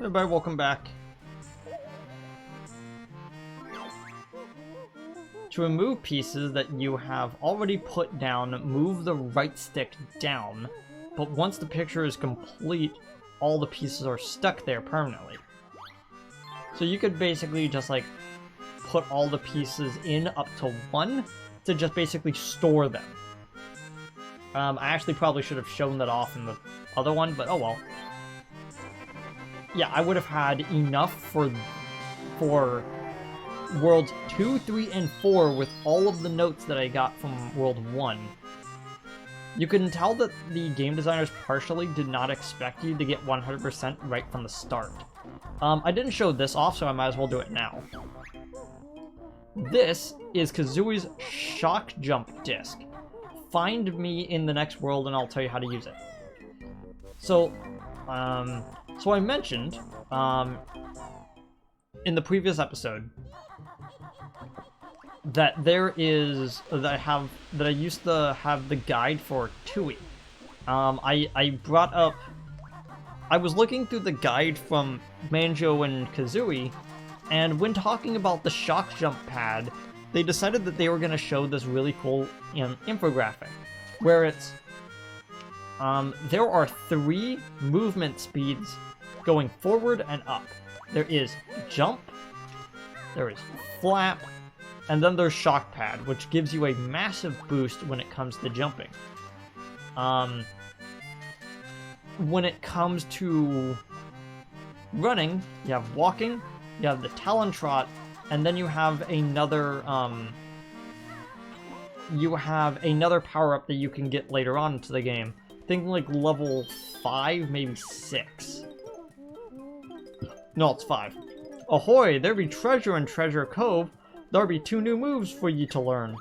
Everybody, welcome back. To remove pieces that you have already put down, move the right stick down, but once the picture is complete, all the pieces are stuck there permanently. So you could basically just like put all the pieces in up to 1 to just basically store them. I actually probably should have shown that off in the other one, but oh well. Yeah, I would have had enough for Worlds 2, 3, and 4 with all of the notes that I got from World 1. You can tell that the game designers partially did not expect you to get 100% right from the start. I didn't show this off, so I might as well do it now. This is Kazooie's Shock Jump Disc. Find me in the next world and I'll tell you how to use it. So I mentioned, in the previous episode, that I used to have the guide for Tui. I brought up, I was looking through the guide from Banjo and Kazooie, and when talking about the shock jump pad, they decided that they were going to show this really cool infographic, where it's, there are 3 movement speeds going forward and up. There is jump, there is flap, and then there's shock pad, which gives you a massive boost when it comes to jumping. When it comes to running, you have walking, you have the Talon Trot, and then you have another power-up that you can get later on into the game. Think like level 5, maybe 6. No, it's 5. Ahoy, there be treasure in Treasure Cove. There'll be 2 new moves for you to learn.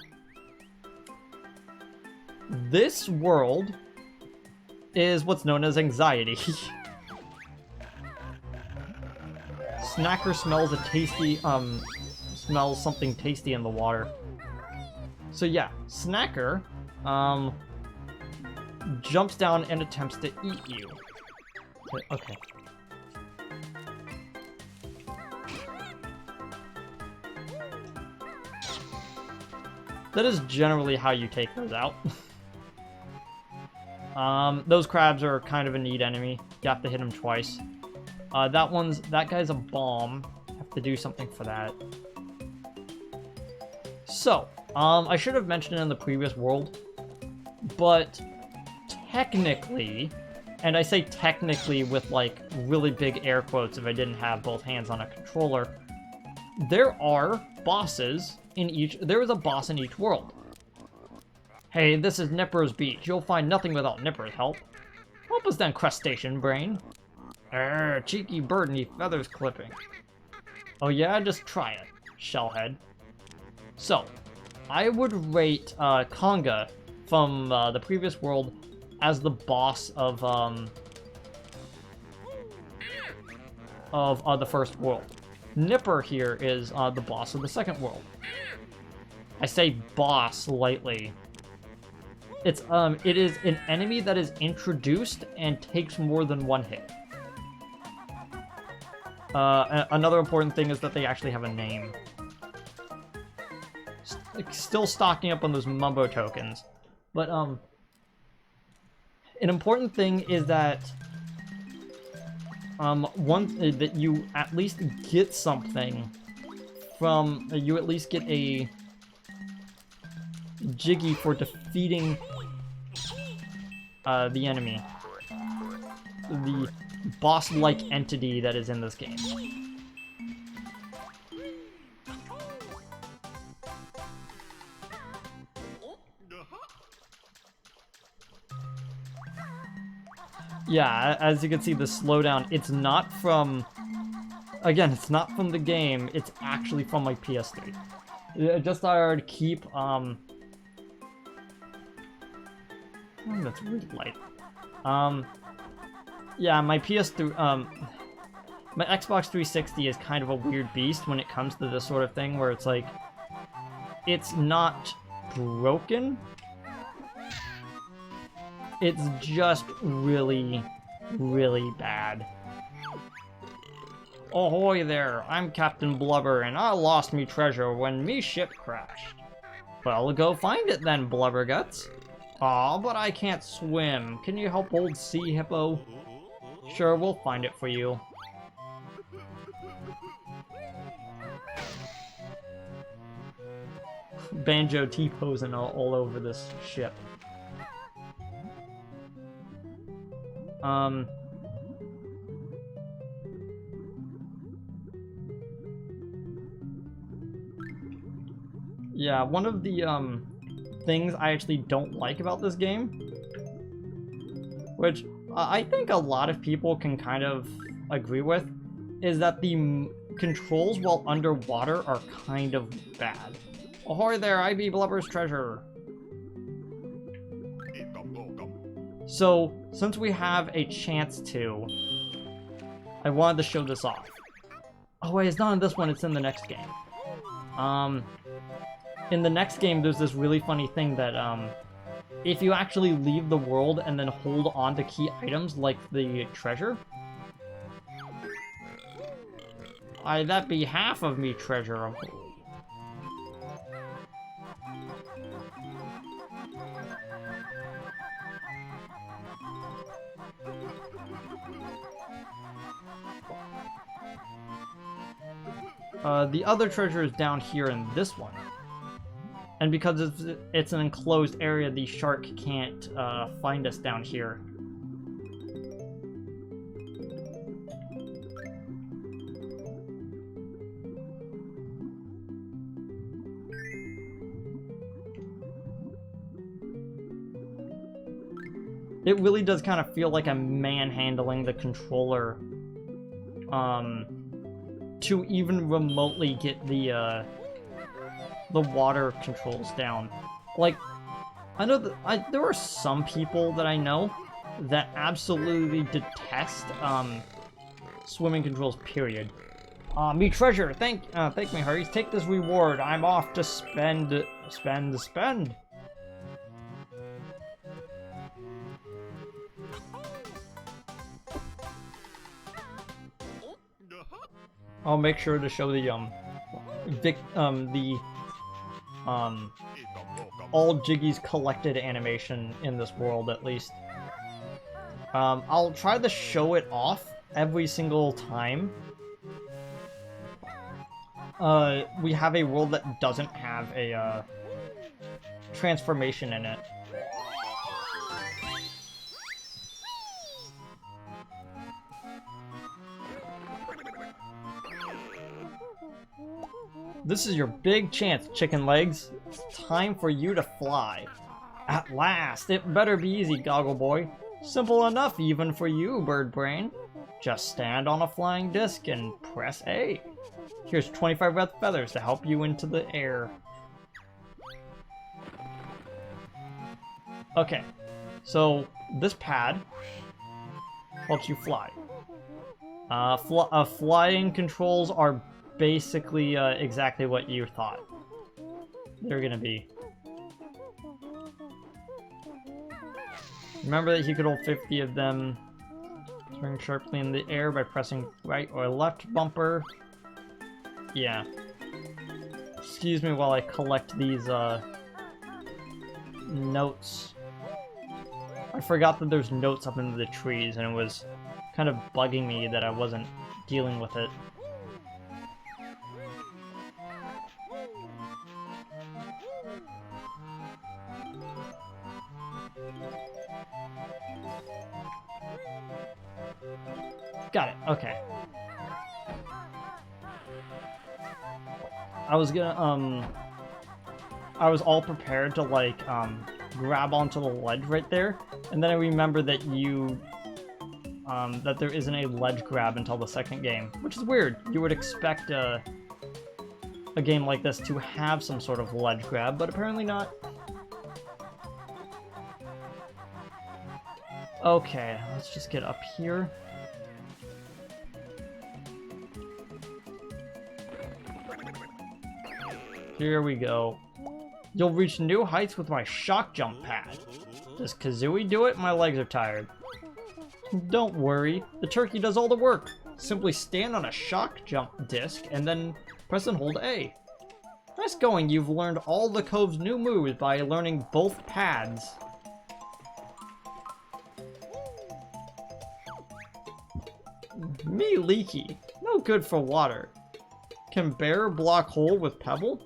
This world is what's known as Anxiety. Snacker smells smells something tasty in the water. So yeah, Snacker, jumps down and attempts to eat you. Okay. That is generally how you take those out. Those crabs are kind of a neat enemy. You have to hit them twice. That guy's a bomb. Have to do something for that. So, I should have mentioned it in the previous world, but technically, and I say technically with like really big air quotes if I didn't have both hands on a controller, there are bosses there is a boss in each world. Hey, this is Nipper's Beach. You'll find nothing without Nipper's help. Help us then, crustacean brain. Cheeky bird and feathers clipping. Oh yeah, just try it, shellhead. So, I would rate Conga from the previous world as the boss of the first world. Nipper here is the boss of the second world. I say boss lightly. It is an enemy that is introduced and takes more than 1 hit. Another important thing is that they actually have a name. Still stocking up on those Mumbo tokens. But, an important thing is that, that you at least get something from, you at least get a Jiggy for defeating the enemy. The boss-like entity that is in this game. Yeah, as you can see, the slowdown, it's not from... Again, it's not from the game, it's actually from my PS3. I just thought I would keep, that's really light. Yeah, my PS3, my Xbox 360 is kind of a weird beast when it comes to this sort of thing, where it's like, it's not broken, it's just really, really bad. Ahoy there, I'm Captain Blubber, and I lost me treasure when me ship crashed. Well, go find it then, Blubberguts. Aw, but I can't swim. Can you help old Sea Hippo? Sure, we'll find it for you. Banjo T-posing all over this ship. Yeah, one of the things I actually don't like about this game, which I think a lot of people can kind of agree with, is that the controls while underwater are kind of bad. Ahoy there, I be Blubber's treasure. So, since we have a chance to, I wanted to show this off. Oh wait, it's not in this one, it's in the next game. In the next game, there's this really funny thing that, if you actually leave the world and then hold on to key items like the treasure, that be half of me treasure. The other treasure is down here in this one. And because it's an enclosed area, the shark can't find us down here. It really does kind of feel like I'm manhandling the controller to even remotely get the water controls down. Like, I know that there are some people that I know that absolutely detest swimming controls, period. Me treasure, thank me, Hurries. Take this reward. I'm off to spend. I'll make sure to show the all Jiggy's collected animation in this world, at least. I'll try to show it off every single time we have a world that doesn't have a transformation in it. This is your big chance, chicken legs. It's time for you to fly. At last! It better be easy, Goggle Boy. Simple enough even for you, Bird Brain. Just stand on a flying disc and press A. Here's 25 red feathers to help you into the air. Okay, so this pad helps you fly. Flying controls are basically exactly what you thought they're gonna be. Remember that you could hold 50 of them. Turn sharply in the air by pressing right or left bumper. Yeah. Excuse me while I collect these notes. I forgot that there's notes up into the trees, and it was kind of bugging me that I wasn't dealing with it. Got it, okay. I was gonna, I was all prepared to, like, grab onto the ledge right there, and then I remembered that that there isn't a ledge grab until the second game, which is weird. You would expect a game like this to have some sort of ledge grab, but apparently not. Okay, let's just get up here. Here we go. You'll reach new heights with my shock jump pad. Does Kazooie do it? My legs are tired. Don't worry, the turkey does all the work. simply stand on a shock jump disc and then press and hold A. Nice going, you've learned all the Cove's new moves by learning both pads. Me leaky. No good for water. Can bear block hole with pebble?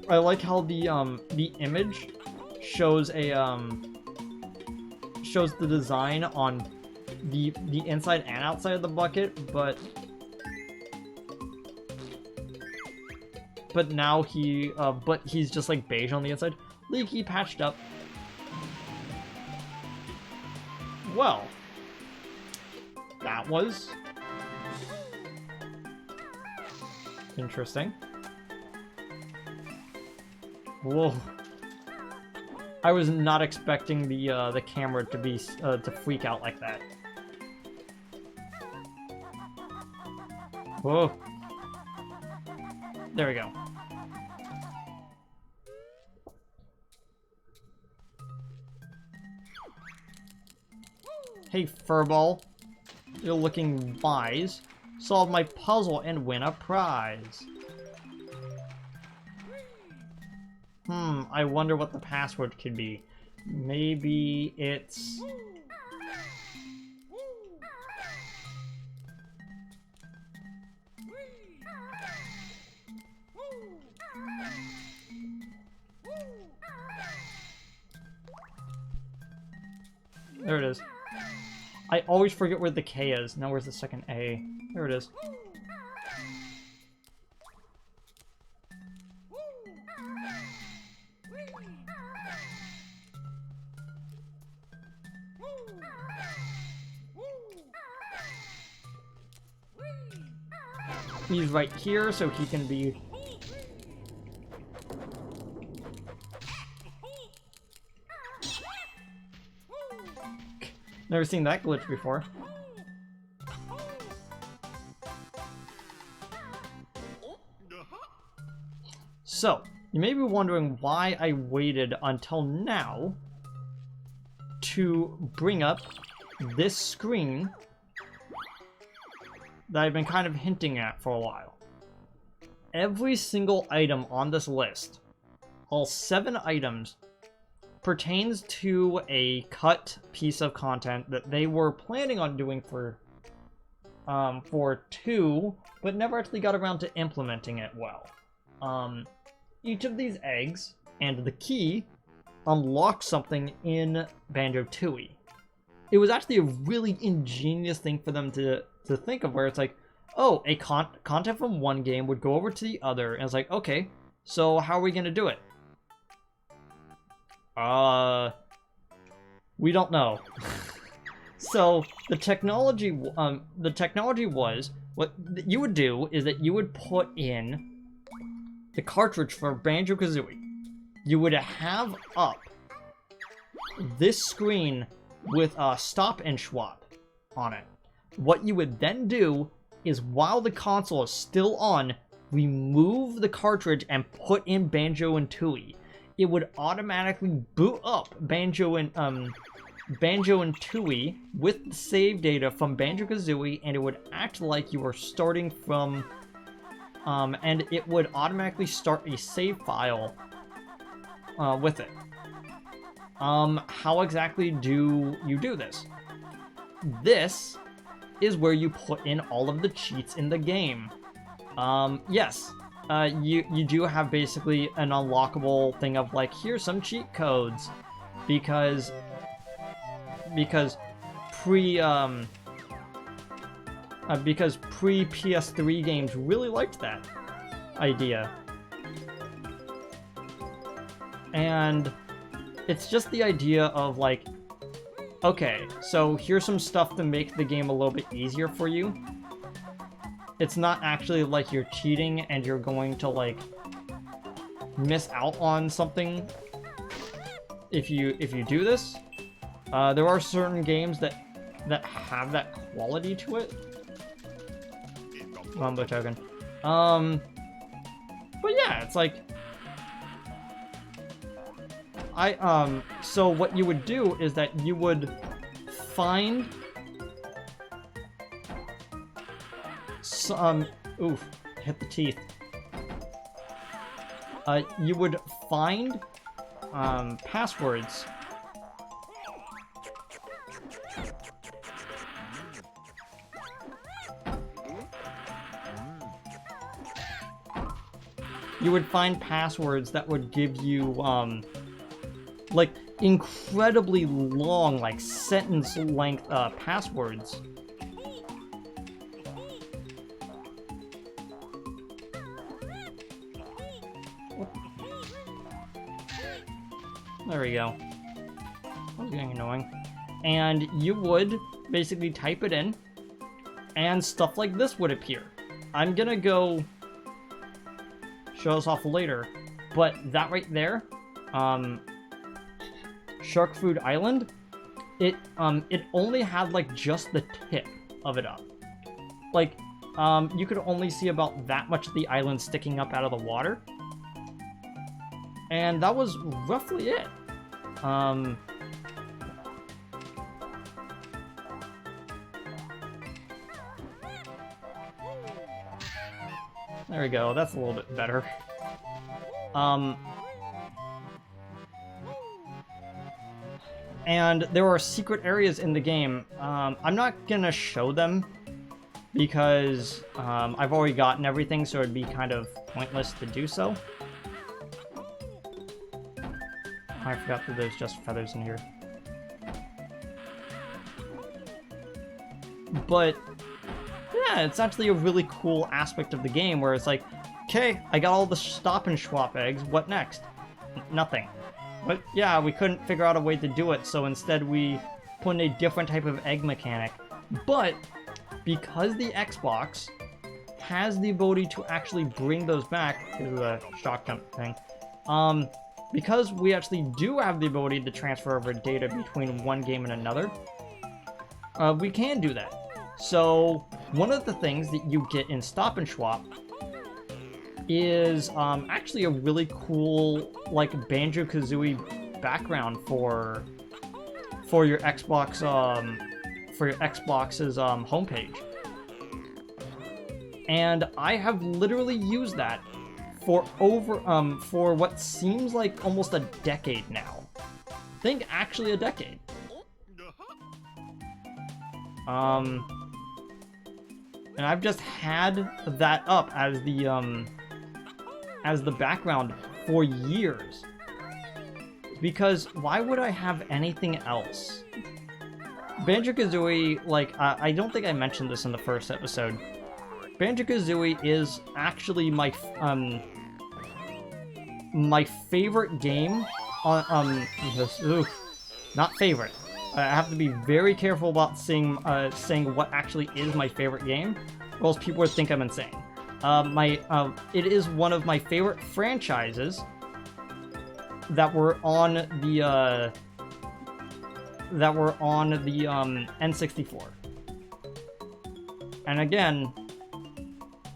I like how the image shows a shows the design on the inside and outside of the bucket, but now he's just like beige on the inside. Leaky patched up. Well, that was interesting. Whoa. I was not expecting the camera to be to freak out like that. Whoa. There we go. Hey, Furball. You're looking wise. Solve my puzzle and win a prize. I wonder what the password could be. Maybe it's... There it is. I always forget where the K is. Now where's the second A? There it is. He's right here, so he can be... Never seen that glitch before. So, you may be wondering why I waited until now to bring up this screen that I've been kind of hinting at for a while. Every single item on this list, all 7 items, pertains to a cut piece of content that they were planning on doing for 2, but never actually got around to implementing it well. Each of these eggs and the key unlock something in Banjo-Tooie. It was actually a really ingenious thing for them to think of, where it's like, oh, a content from one game would go over to the other, and it's like, okay, so how are we gonna do it? We don't know. So the technology was, what you would do is that you would put in the cartridge for Banjo-Kazooie. You would have up this screen with a stop and swap on it. What you would then do is, while the console is still on, remove the cartridge and put in Banjo and Tooie. It would automatically boot up Banjo and Tooie with the save data from Banjo-Kazooie, and it would act like you were starting from, and it would automatically start a save file with it. How exactly do you do this? This is where you put in all of the cheats in the game. Yes. You do have basically an unlockable thing of like, here's some cheat codes, because pre PS3 games really liked that idea, and it's just the idea of like, okay, so here's some stuff to make the game a little bit easier for you. It's not actually like you're cheating and you're going to like miss out on something if you do this. There are certain games that have that quality to it. Rumbo token. But yeah, it's like, so what you would do is that you would find oof, hit the teeth. You would find passwords. You would find passwords that would give you, like, incredibly long, like, sentence-length, passwords. There we go. That was getting annoying. And you would basically type it in, and stuff like this would appear. I'm gonna go show us off later, but that right there, Shark Food Island, it only had like just the tip of it up. Like, you could only see about that much of the island sticking up out of the water. And that was roughly it. There we go, that's a little bit better. And there are secret areas in the game. I'm not gonna show them because I've already gotten everything, so it'd be kind of pointless to do so. I forgot that there's just feathers in here. But yeah, it's actually a really cool aspect of the game where it's like, okay, I got all the Stop and Schwap eggs, what next? Nothing. But yeah, we couldn't figure out a way to do it, so instead we put in a different type of egg mechanic. But because the Xbox has the ability to actually bring those back, to the shock jump thing, because we actually do have the ability to transfer over data between one game and another, we can do that. So one of the things that you get in Stop and Schwap is actually a really cool, like, Banjo-Kazooie background for your Xbox, for your Xbox's homepage. And I have literally used that for for what seems like almost a decade now. I think actually a decade. And I've just had that up as the background for years. Because why would I have anything else? Banjo-Kazooie, like, I don't think I mentioned this in the first episode. Banjo-Kazooie is actually my favorite game on, not favorite. I have to be very careful about saying what actually is my favorite game, or else people would think I'm insane. It is one of my favorite franchises that were on the N64. And again,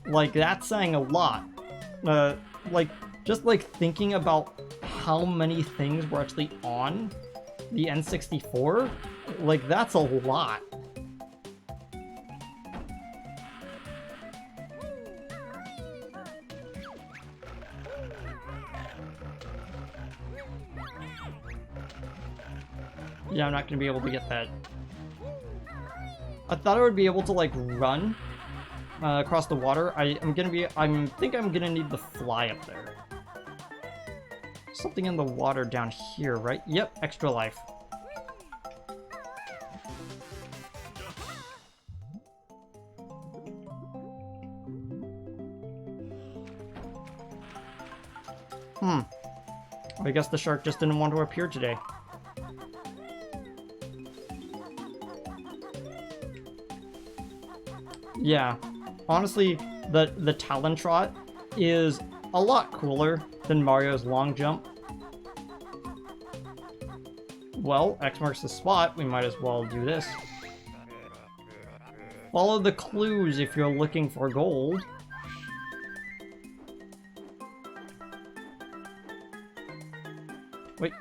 like, that's saying a lot. Like, just like thinking about how many things were actually on the N64, like, that's a lot. Yeah, I'm not gonna be able to get that. I thought I would be able to, like, run across the water. I think I'm gonna need the fly up there. Something in the water down here, right? Yep, extra life. I guess the shark just didn't want to appear today. Yeah, honestly, the Talon Trot is a lot cooler than Mario's long jump. Well, X marks the spot, we might as well do this. Follow the clues if you're looking for gold. Wait.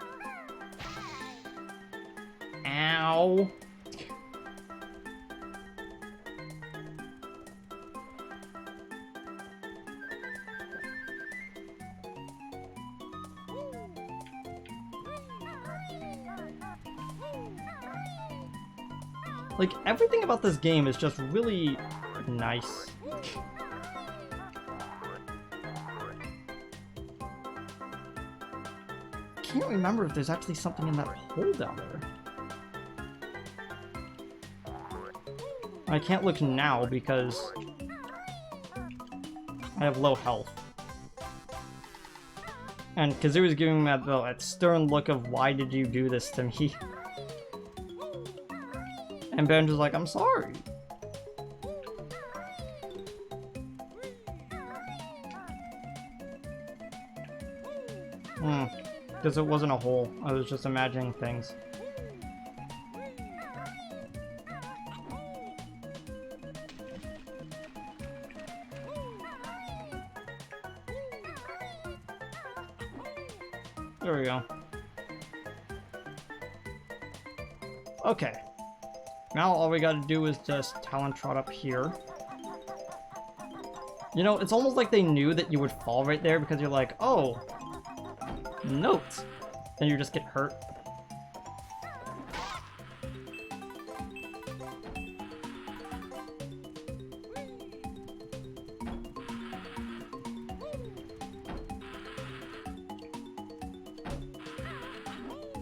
Ow. Like, everything about this game is just really nice. Can't remember if there's actually something in that hole down there. I can't look now because I have low health. And Kazooie's giving me that stern look of, why did you do this to me? And Banjo's like, I'm sorry. Because it wasn't a hole. I was just imagining things. There we go. Okay. Now all we gotta do is just talent trot up here. You know, it's almost like they knew that you would fall right there because you're like, oh, notes. Then you just get hurt.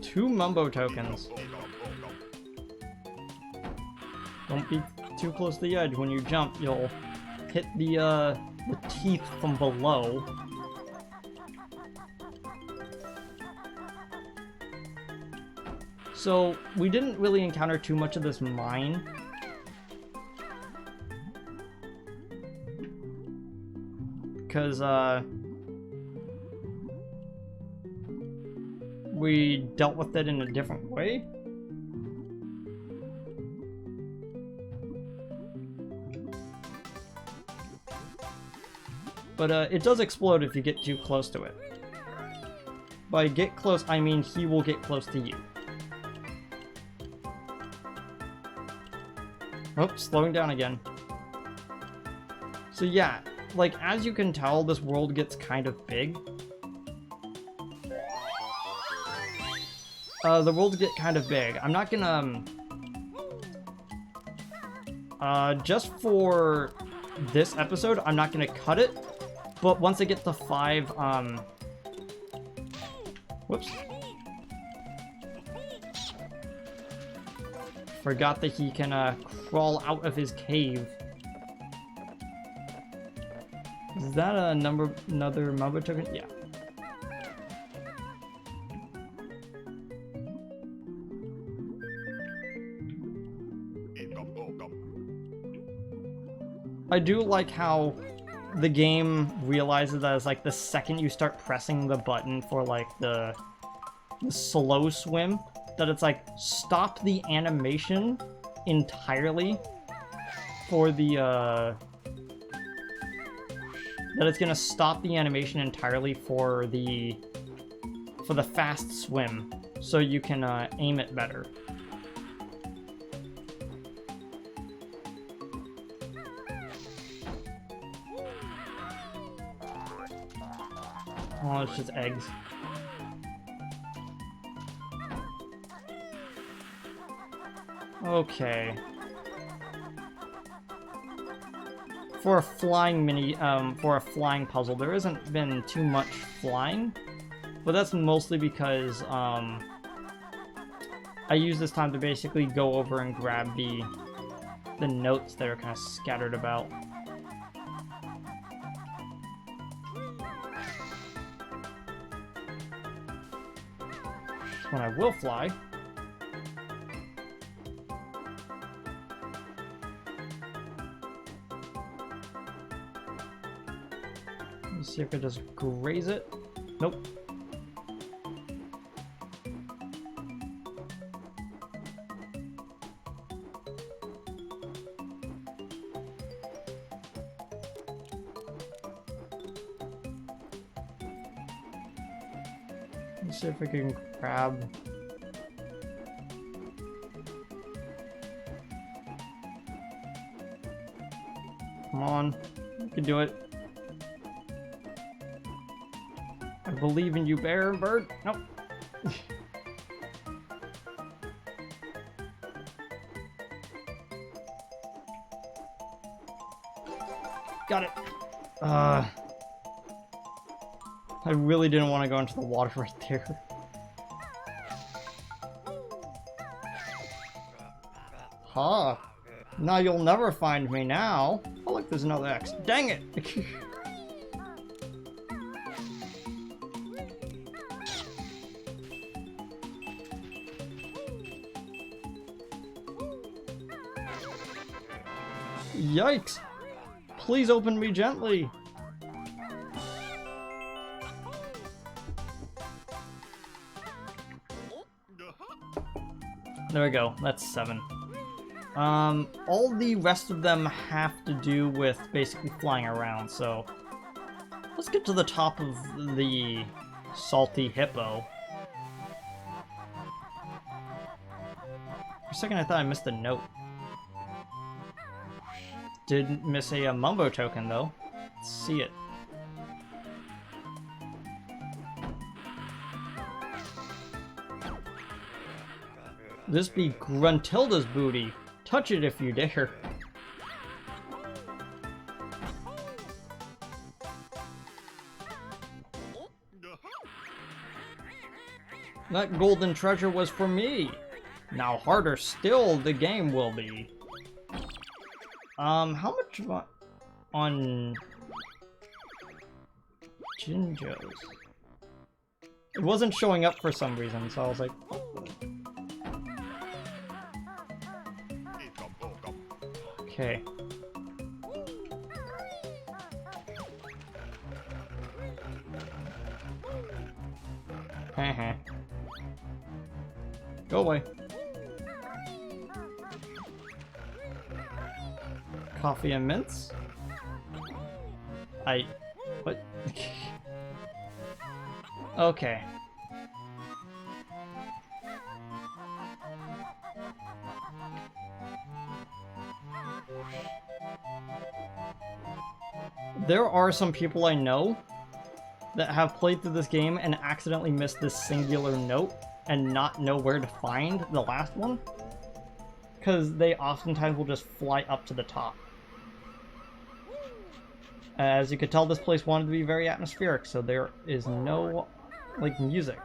Two Mumbo tokens. Don't be too close to the edge. When you jump, you'll hit the teeth from below. So, we didn't really encounter too much of this mine. Because, we dealt with it in a different way. But it does explode if you get too close to it. By get close, I mean he will get close to you. Oops, slowing down again. So yeah, like, as you can tell, this world gets kind of big. The worlds get kind of big. I'm not gonna... just for this episode, I'm not gonna cut it. But once I get to 5, whoops. Forgot that he can, crawl out of his cave. Is that another Mumbo token? Yeah. I do like how the game realizes that it's like the second you start pressing the button for like the slow swim, that it's like stop the animation entirely for the that it's gonna stop the animation entirely for the fast swim, so you can aim it better. Oh, it's just eggs. Okay. For a flying puzzle, there hasn't been too much flying, but that's mostly because I use this time to basically go over and grab the notes that are kind of scattered about. When I will fly. Let's see if I just graze it. Nope. Let's see if we can grab... Come on, you can do it. I believe in you, bear bird. Nope. Got it. I really didn't want to go into the water right there. Huh. Now you'll never find me now. Oh look, there's another X. Dang it! Yikes! Please open me gently. There we go. That's 7. All the rest of them have to do with basically flying around, so let's get to the top of the salty hippo. For a second I thought I missed a note. Didn't miss a Mumbo token though. Let's see it. This be Gruntilda's booty. Touch it if you dare. That golden treasure was for me. Now harder still the game will be. How much on Jinjos? It wasn't showing up for some reason, so I was like, oh. Okay. Go away. Coffee and mints? What? Okay. There are some people I know that have played through this game and accidentally missed this singular note and not know where to find the last one, because they oftentimes will just fly up to the top. As you could tell, this place wanted to be very atmospheric, so there is no, like, music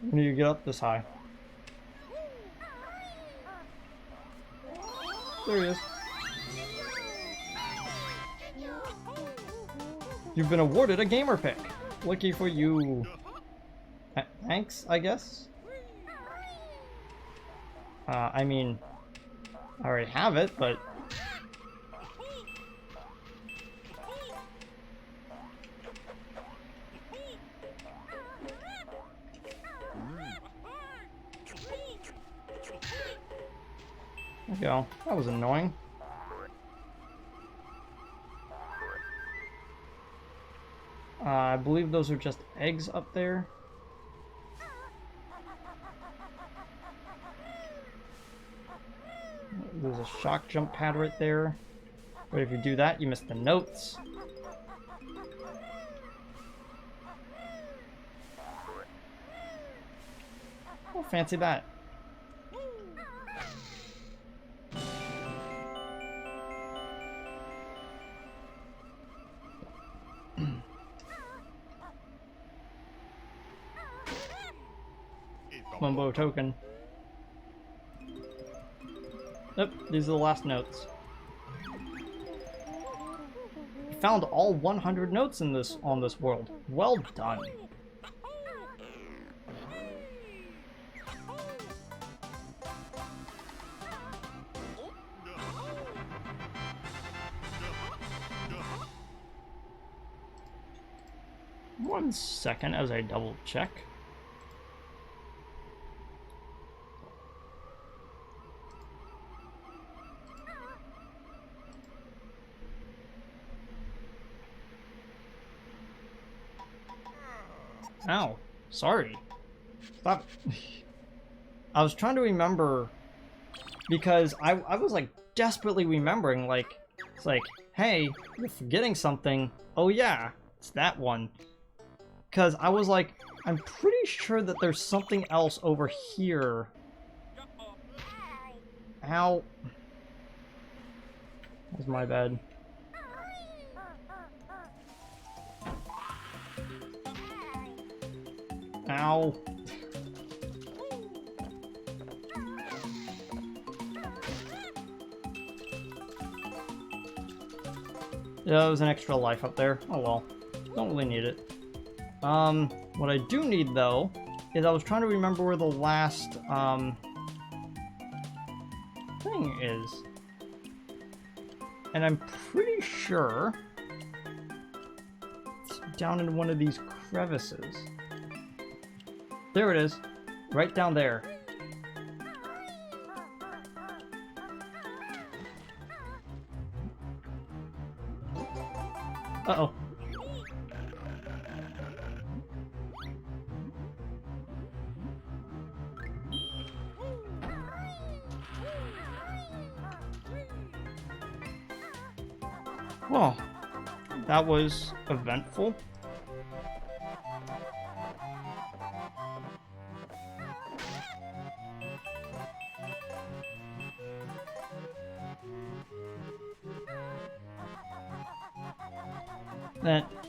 when you get up this high. There he is. You've been awarded a gamer pick. Lucky for you. Thanks, I guess. I mean, I already have it, but... There we go. That was annoying. I believe those are just eggs up there. There's a shock jump pad right there. But if you do that, you miss the notes. Oh, fancy that. Mumbo token. Yep, these are the last notes. You found all 100 notes in this on this world. Well done. One second as I double check. Ow, sorry. Stop. I was trying to remember because I was like desperately remembering, like, it's like, hey, you're forgetting something. Oh yeah, it's that one. Because I was like, I'm pretty sure that there's something else over here. Ow. That was my bad. Ow. Yeah, there was an extra life up there. Oh well. Don't really need it. What I do need, though, is I was trying to remember where the last, thing is. And I'm pretty sure it's down in one of these crevices. There it is. Right down there. Uh-oh. Well, that was eventful.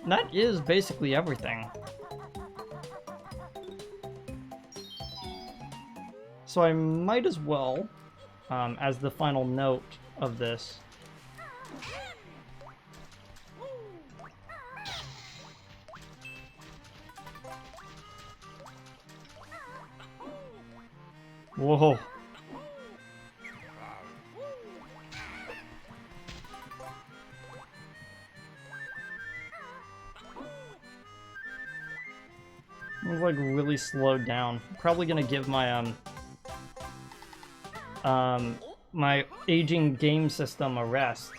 That is basically everything. So I might as well, as the final note of this, whoa. I was like really slowed down. Probably gonna give my my aging game system a rest.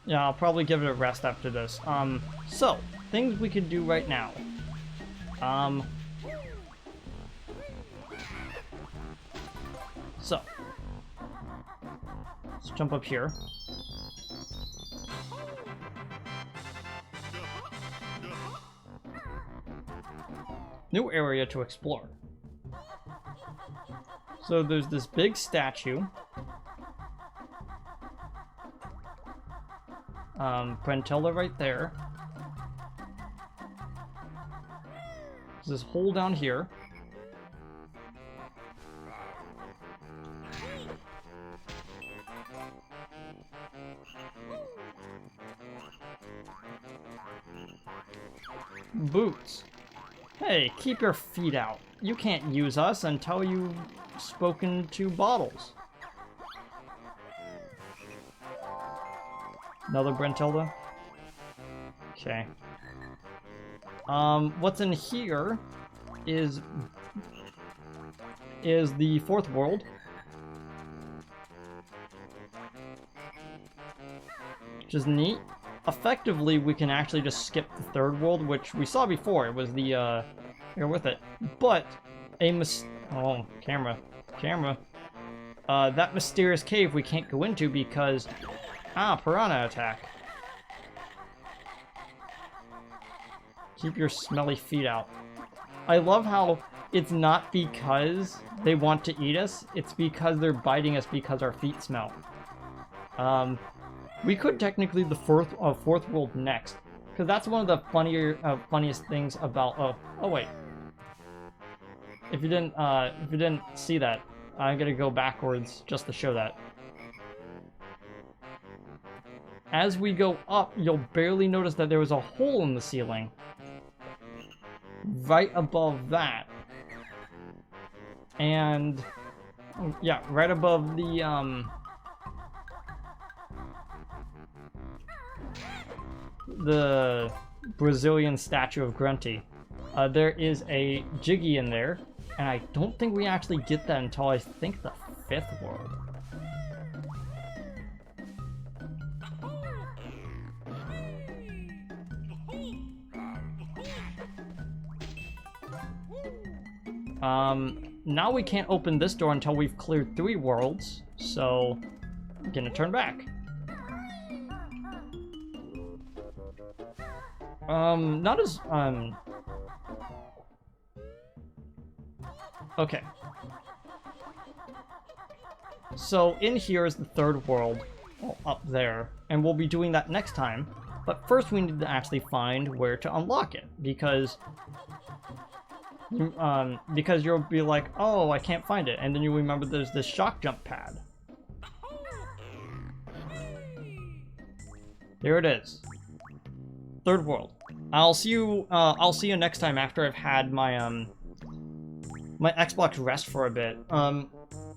Yeah, I'll probably give it a rest after this. So, things we could do right now. So, let's jump up here. New area to explore. So there's this big statue. Brentilla right there. There's this hole down here. Boots. Hey, keep your feet out. You can't use us until you've spoken to Bottles. Another Brentilda? Okay. What's in here is the fourth world. Which is neat. Effectively, we can actually just skip the third world, which we saw before. It was the, here with it. But, oh, camera. That mysterious cave we can't go into because, piranha attack. Keep your smelly feet out. I love how it's not because they want to eat us, it's because they're biting us because our feet smell. We could technically the fourth world next, because that's one of the funniest things about. Oh wait. If you didn't see that, I'm gonna go backwards just to show that. As we go up, you'll barely notice that there was a hole in the ceiling. Right above that. And yeah, right above the Brazilian statue of Grunty. There is a Jiggy in there, and I don't think we actually get that until I think the fifth world. Now we can't open this door until we've cleared 3 worlds, so I'm gonna turn back. Not as, okay. So in here is the third world, up there, and we'll be doing that next time. But first we need to actually find where to unlock it, because you'll be like, oh, I can't find it, and then you remember there's this shock jump pad. There it is. Third world. I'll see you next time after I've had my my Xbox rest for a bit.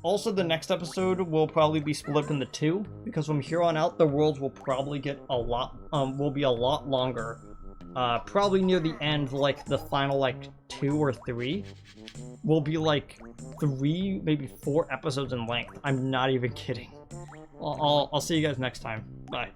Also, the next episode will probably be split up into two, because from here on out, the worlds will probably get will be a lot longer. Probably near the end, like the final, like, 2 or 3, will be like 3, maybe 4 episodes in length. I'm not even kidding. I'll see you guys next time. Bye.